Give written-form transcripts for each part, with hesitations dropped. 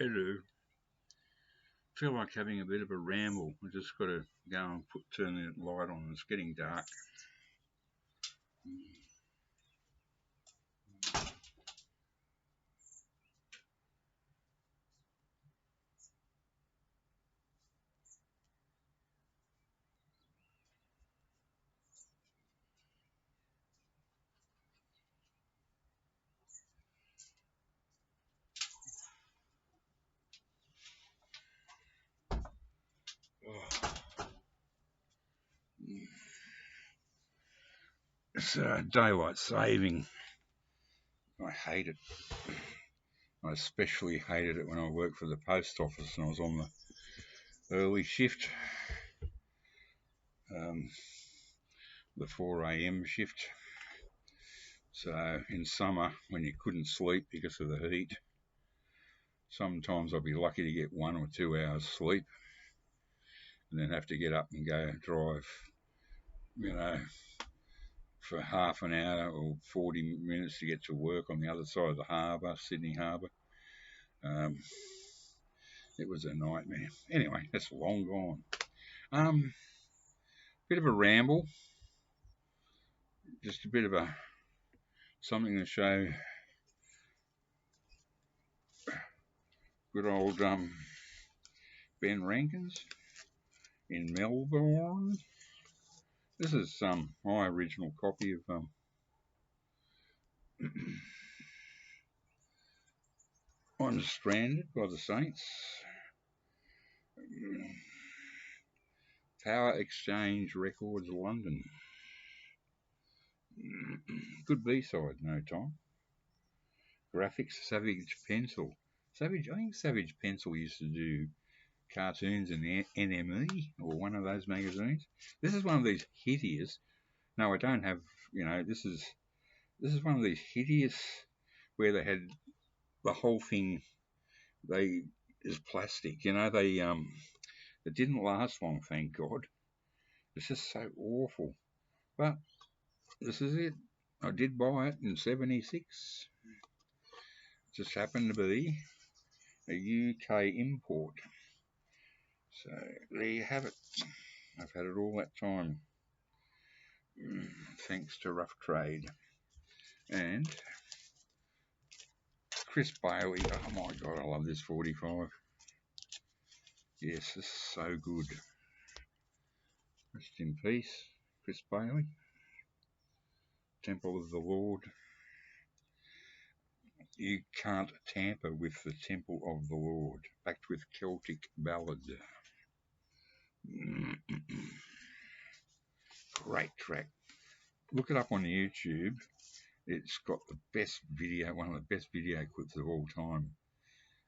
Hello. Feel like having a bit of a ramble. I just got to go and turn the light on. It's getting dark. It's daylight saving. I hate it. I especially hated it when I worked for the post office and I was on the early shift, um, the 4 a.m. shift. So in summer, when you couldn't sleep because of the heat, sometimes I'd be lucky to get 1 or 2 hours sleep and then have to get up and go drive, you know, for half an hour or 40 minutes to get to work on the other side of the harbour, Sydney Harbour. Um, it was a nightmare. Anyway, that's long gone. Bit of a ramble, just a bit of a something to show good old Ben Rankins in Melbourne. This is my original copy of I'm Stranded by the Saints. Power Exchange Records, London. Good B-side, no Tom. Graphics, Savage Pencil. I think Savage Pencil used to do cartoons in the NME or one of those magazines. This is one of these hideous. No, I don't have. This is one of these hideous where they had the whole thing. They is plastic. It didn't last long, thank God. It's just so awful. But this is it. I did buy it in '76. Just happened to be a UK import. So there you have it. I've had it all that time. Thanks to Rough Trade. And Chris Bailey. Oh my God, I love this 45. Yes, this is so good. Rest in peace, Chris Bailey. Temple of the Lord. You can't tamper with the Temple of the Lord. Backed with Celtic ballad. Great track. Look it up on YouTube. It's got the best video, one of the best video clips of all time.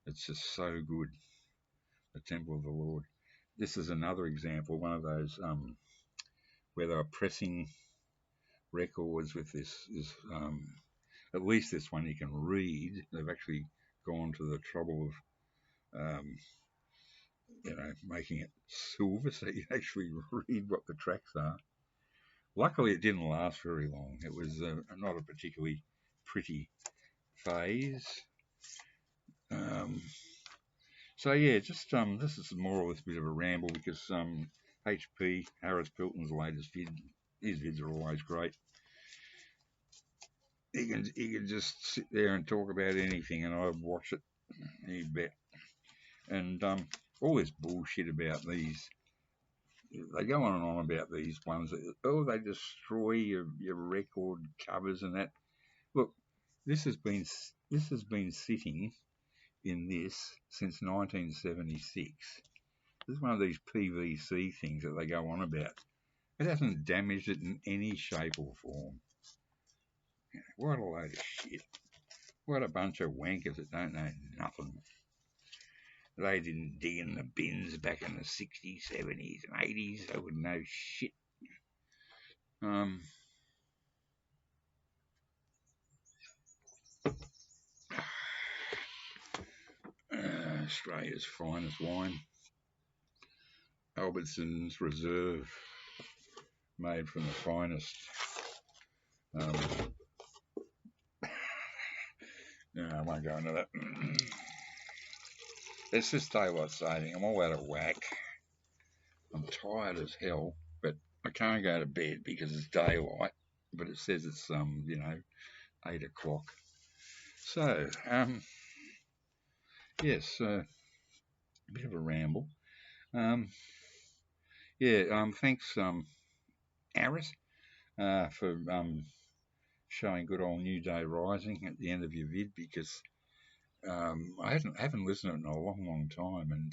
It's just so good. The Temple of the Lord. This is another example, one of those where they were pressing records with this at least this one you can read. They've actually gone to the trouble of making it silver so you actually read what the tracks are. Luckily, it didn't last very long. It was not a particularly pretty phase. So yeah, just this is more or less a bit of a ramble because HP Harris Pilton's latest his vids are always great. He can just sit there and talk about anything, and I'd watch it. You bet. And all this bullshit about these. They go on and on about these ones that, they destroy your record covers and that. Look, this has been sitting in this since 1976. This is one of these PVC things that they go on about. It hasn't damaged it in any shape or form. What a load of shit. What a bunch of wankers that don't know nothing. They didn't dig in the bins back in the 60s, 70s, and 80s. They wouldn't know shit. Australia's finest wine. Albertson's Reserve, made from the finest. No, I won't go into that. It's just daylight saving. I'm all out of whack. I'm tired as hell, but I can't go to bed because it's daylight. But it says it's 8 o'clock. So yes, a bit of a ramble. Um, yeah. Thanks, Aris, for showing good old New Day Rising at the end of your vid because I haven't listened to it in a long, long time, and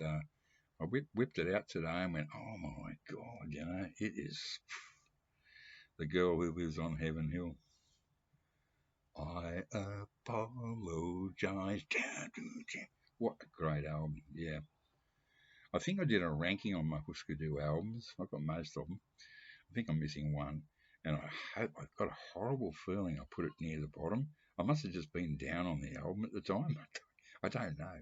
I whipped it out today and went, oh my god, it is the girl who lives on Heaven Hill. I apologize. What a great album, yeah. I think I did a ranking on my Husker Du albums. I've got most of them. I think I'm missing one, and I've got a horrible feeling I put it near the bottom. I must have just been down on the album at the time. I don't know.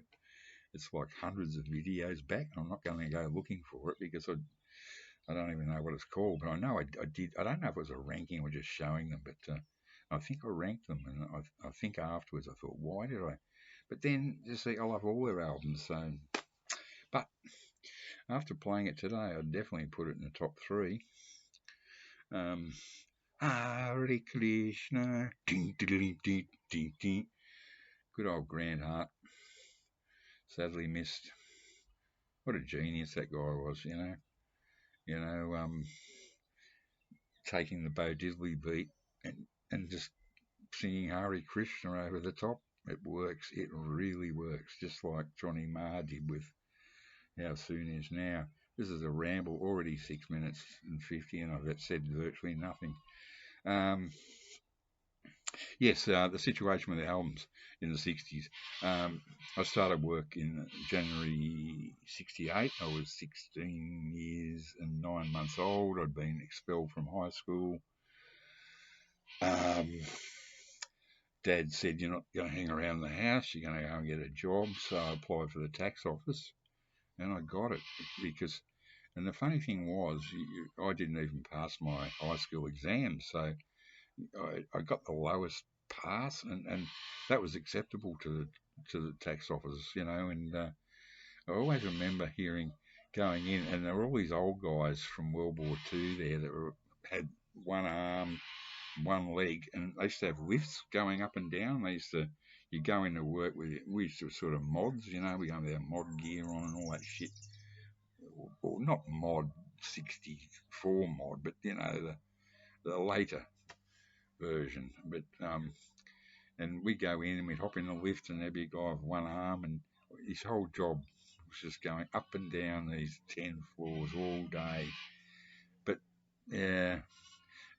It's like hundreds of videos back. I'm not going to go looking for it because I don't even know what it's called. But I know I did. I don't know if it was a ranking or just showing them, but I think I ranked them, and I think afterwards I thought, why did I? But then you see, I love all their albums. So, but after playing it today, I'd definitely put it in the top three. Um, Hare Krishna, ding, ding, ding, ding, ding. Good old Grant Hart. Sadly missed. What a genius that guy was, You know, taking the Bo Diddley beat and just singing Hare Krishna over the top. It works. It really works. Just like Johnny Marr did with How Soon Is Now. This is a ramble, already 6 minutes and 50, and I've said virtually nothing. Yes, the situation with the albums in the 60s. I started work in January 68. I was 16 years and 9 months old. I'd been expelled from high school. Dad said, you're not going to hang around the house, you're going to go and get a job. So I applied for the tax office and I got it because, and the funny thing was, I didn't even pass my high school exams. So I got the lowest pass, and that was acceptable to the tax office, and I always remember going in, and there were all these old guys from World War II there that had one arm, one leg, and they used to have lifts going up and down. You go into work we used to sort of mods, we go with our mod gear on and all that shit. Well, not mod 64 mod, but the later version. But and we go in and we'd hop in the lift and there'd be a guy with one arm and his whole job was just going up and down these 10 floors all day. But yeah,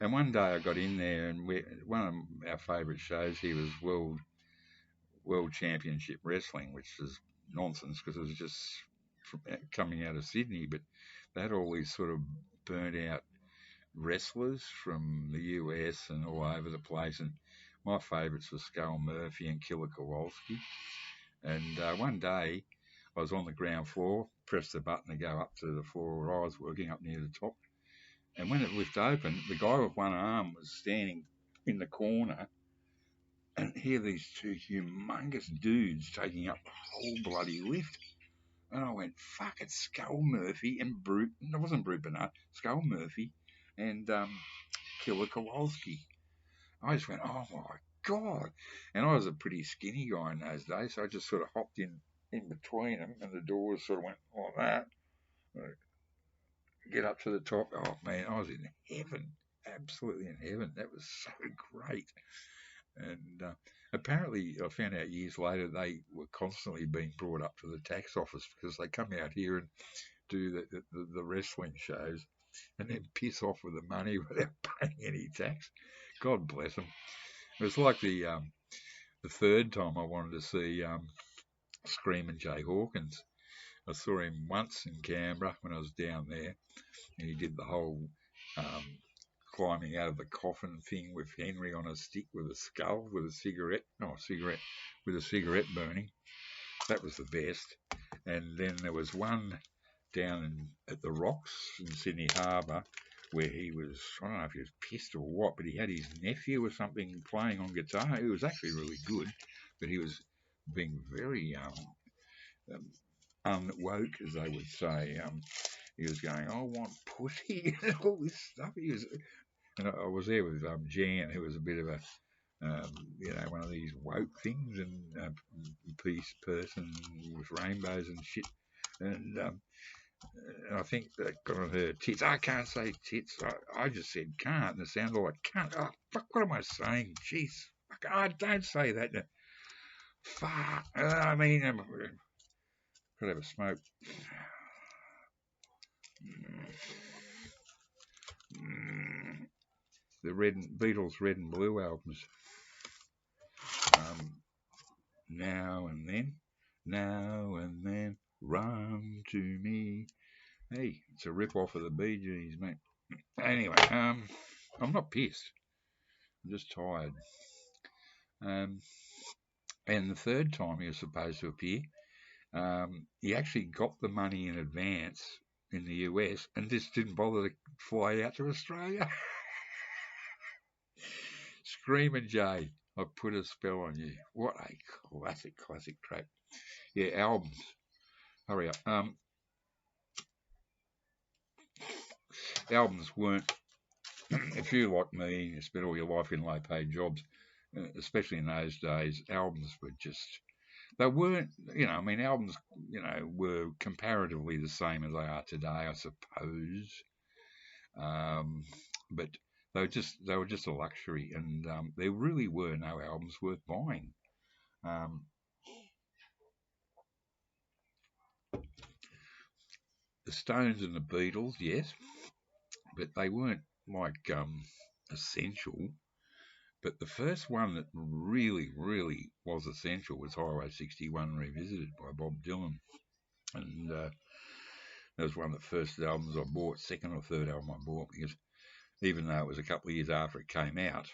and one day I got in there and one of our favourite shows here was World Championship Wrestling, which is nonsense because it was just coming out of Sydney, but they had all these sort of burnt out wrestlers from the US and all over the place, and my favourites were Skull Murphy and Killer Kowalski. And one day I was on the ground floor, pressed the button to go up to the floor where I was working up near the top, and when it lifted open, the guy with one arm was standing in the corner, and here these two humongous dudes taking up the whole bloody lift. And I went, fuck, it's Skull Murphy and Brute. It wasn't Brute Bernard, Skull Murphy and Killer Kowalski. I just went, oh my God. And I was a pretty skinny guy in those days, so I just sort of hopped in between them, and the doors sort of went like that. Get up to the top. Oh man, I was in heaven. Absolutely in heaven. That was so great. And apparently, I found out years later they were constantly being brought up to the tax office because they come out here and do the wrestling shows and then piss off with the money without paying any tax. God bless them. It was like the third time I wanted to see Screaming Jay Hawkins. I saw him once in Canberra when I was down there, and he did the whole climbing out of the coffin thing with Henry on a stick with a skull with a cigarette burning. That was the best. And then there was one down at the Rocks in Sydney Harbour where he was, I don't know if he was pissed or what, but he had his nephew or something playing on guitar. He was actually really good, but he was being very unwoke, as they would say. He was going, I want pussy and all this stuff. And I was there with Jan, who was a bit of a, one of these woke things, and peace person with rainbows and shit. And I think that got on her tits. I can't say tits. I just said can't, and it sounded like can't. Oh, fuck, what am I saying? Jeez. I don't say that. Fuck. I mean, could have a smoke. The Beatles Red and Blue albums. Now and then, run to me. Hey, it's a rip off of the Bee Gees, mate. Anyway, I'm not pissed. I'm just tired. And the third time he was supposed to appear, he actually got the money in advance in the US and just didn't bother to fly out to Australia. Screaming Jay, I put a spell on you. What a classic track. Yeah, albums. Hurry up. Albums weren't, if you like me, you spent all your life in low paid jobs, especially in those days, albums were just, they weren't, albums, were comparatively the same as they are today, I suppose. But they were just a luxury, and there really were no albums worth buying. The Stones and the Beatles, yes, but they weren't like essential. But the first one that really, really was essential was Highway 61 Revisited by Bob Dylan. And that was one of the first albums I bought, second or third album I bought, because even though it was a couple of years after it came out,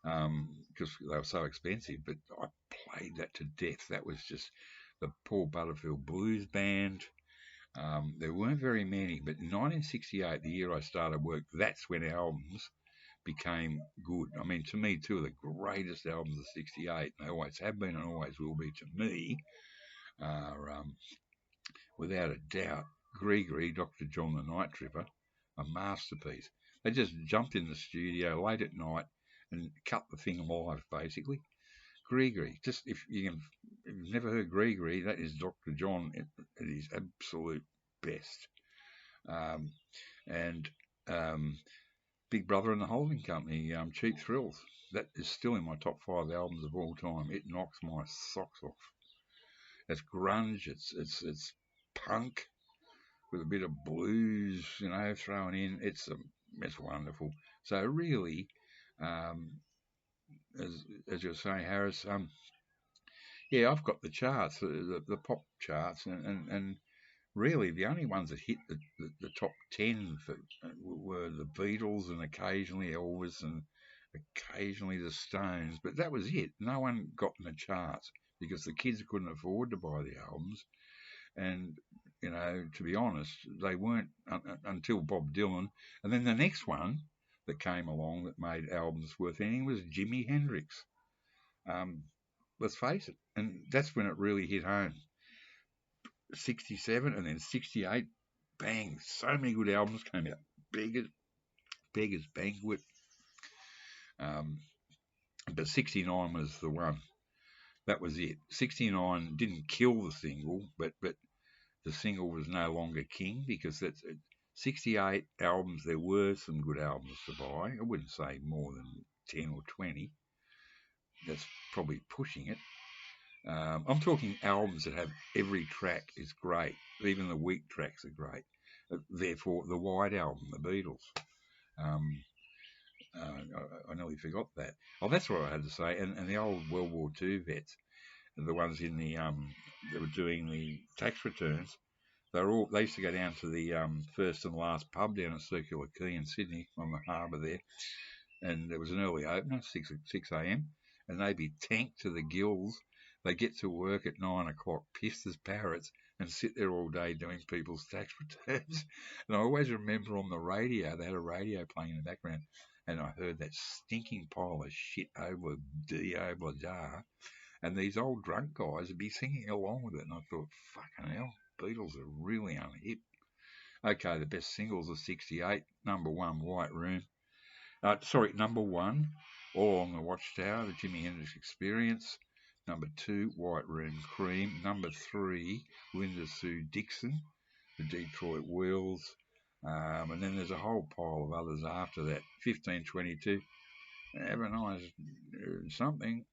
because they were so expensive, but I played that to death. That was just the Paul Butterfield Blues Band. There weren't very many, but in 1968, the year I started work, that's when albums became good. I mean, to me, two of the greatest albums of '68, and they always have been and always will be to me, are without a doubt Gree, Dr. John the Night Tripper, a masterpiece. They just jumped in the studio late at night and cut the thing live, basically. Gree, just if you've never heard Gree, that is Dr. John at his absolute best. And Big Brother and the Holding Company, Cheap Thrills. That is still in my top 5 albums of all time. It knocks my socks off. It's grunge. It's punk with a bit of blues, thrown in. It's wonderful. So really, as you're saying, Harris, yeah, I've got the charts, the pop charts, and really the only ones that hit the top 10 were the Beatles and occasionally Elvis and occasionally the Stones, but that was it. No one got in the charts because the kids couldn't afford to buy the albums. And, to be honest, they weren't until Bob Dylan. And then the next one that came along that made albums worth anything was Jimi Hendrix. Let's face it. And that's when it really hit home. 67 and then 68, bang, so many good albums came out. Beggars Banquet. But 69 was the one. That was it. 69 didn't kill the single, but the single was no longer king because that's 68 albums. There were some good albums to buy. I wouldn't say more than 10 or 20. That's probably pushing it. I'm talking albums that have every track is great. Even the weak tracks are great. Therefore, the White Album, the Beatles. I nearly forgot that. Oh, that's what I had to say. And the old World War II vets, the ones in the that were doing the tax returns, they used to go down to the first and last pub down at Circular Quay in Sydney on the harbour there, and there was an early opener, 6 a.m., and they'd be tanked to the gills. They get to work at 9 o'clock, pissed as parrots, and sit there all day doing people's tax returns. And I always remember on the radio, they had a radio playing in the background, and I heard that stinking pile of shit over Dio blah, and these old drunk guys would be singing along with it, and I thought, fucking hell. Beatles are really unhip. Okay, the best singles are 68. Number 1, White Room. Number 1, All Along the Watchtower, the Jimi Hendrix Experience. Number 2, White Room, Cream. Number 3, Linda Sue Dixon, the Detroit Wheels. And then there's a whole pile of others after that. 1522, Have a Nice Something.